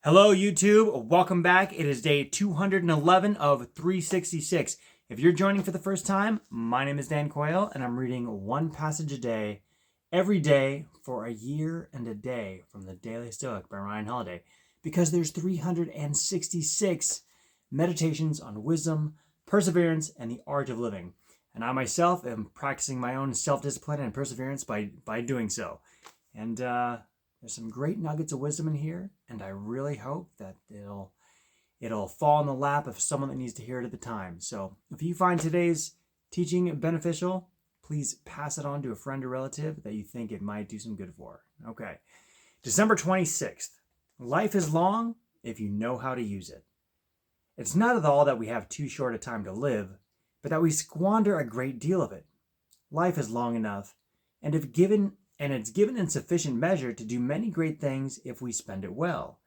Hello, YouTube. Welcome back. It is day 211 of 366. If you're joining for the first time, my name is Dan Coyle, and I'm reading one passage a day, every day, for a year and a day from the Daily Stoic by Ryan Holiday, because there's 366 meditations on wisdom, perseverance, and the art of living. And I myself am practicing my own self-discipline and perseverance by doing so. And there's some great nuggets of wisdom in here, and I really hope that it'll fall in the lap of someone that needs to hear it at the time. So if you find today's teaching beneficial, please pass it on to a friend or relative that you think it might do some good for. Okay. December 26th. Life is long if you know how to use it. It's not at all that we have too short a time to live, but that we squander a great deal of it. Life is long enough, and it's given in sufficient measure to do many great things if we spend it well.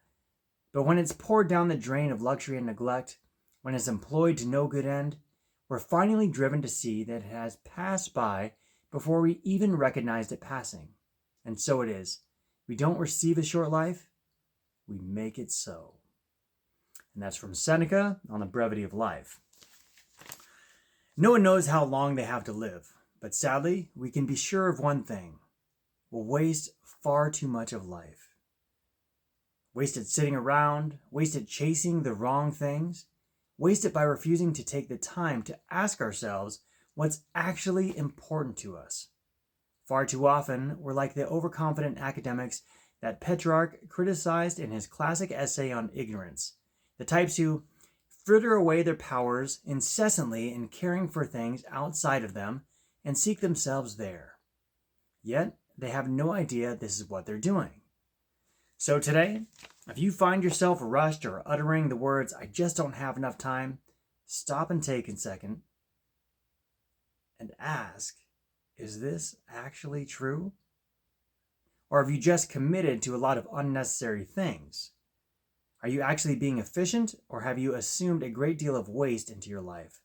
But when it's poured down the drain of luxury and neglect, when it's employed to no good end, we're finally driven to see that it has passed by before we even recognized it passing. And so it is. We don't receive a short life, we make it so. And that's from Seneca on the brevity of life. No one knows how long they have to live, but sadly, we can be sure of one thing. We'll waste far too much of life. Waste it sitting around, waste it chasing the wrong things, waste it by refusing to take the time to ask ourselves what's actually important to us. Far too often, we're like the overconfident academics that Petrarch criticized in his classic essay on ignorance, the types who fritter away their powers incessantly in caring for things outside of them and seek themselves there. Yet, they have no idea this is what they're doing. So today, if you find yourself rushed or uttering the words, "I just don't have enough time," stop and take a second and ask, is this actually true? Or have you just committed to a lot of unnecessary things? Are you actually being efficient, or have you assumed a great deal of waste into your life?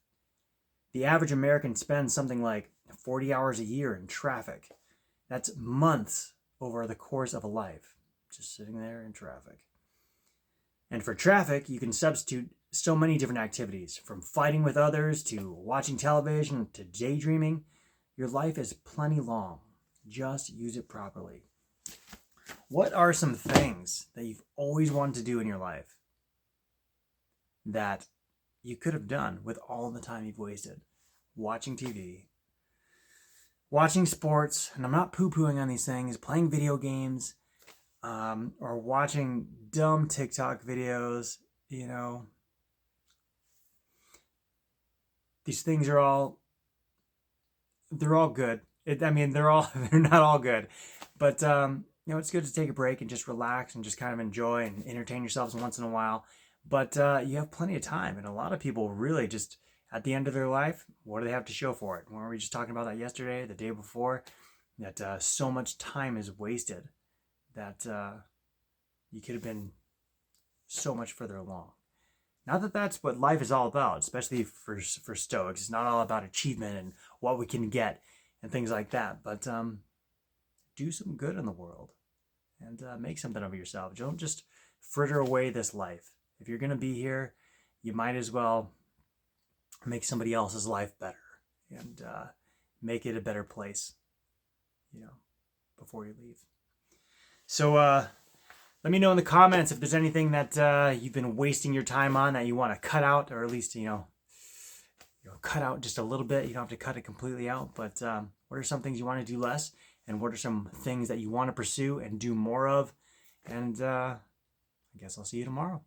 The average American spends something like 40 hours a year in traffic. That's months over the course of a life, just sitting there in traffic. And for traffic, you can substitute so many different activities, from fighting with others to watching television to daydreaming. Your life is plenty long. Just use it properly. What are some things that you've always wanted to do in your life that you could have done with all the time you've wasted? Watching TV, watching sports, and I'm not poo-pooing on these things, playing video games, or watching dumb TikTok videos, These things are they're all good. They're not all good. But, it's good to take a break and just relax and just kind of enjoy and entertain yourselves once in a while. But you have plenty of time, and a lot of people really just, at the end of their life, what do they have to show for it? Weren't we just talking about that yesterday, the day before? That so much time is wasted that you could have been so much further along. Not that that's what life is all about, especially for Stoics. It's not all about achievement and what we can get and things like that. But do some good in the world and make something of yourself. Don't just fritter away this life. If you're going to be here, you might as well make somebody else's life better and make it a better place, before you leave. So let me know in the comments if there's anything that you've been wasting your time on that you want to cut out, or at least, cut out just a little bit. You don't have to cut it completely out, but what are some things you want to do less? And what are some things that you want to pursue and do more of? And I guess I'll see you tomorrow.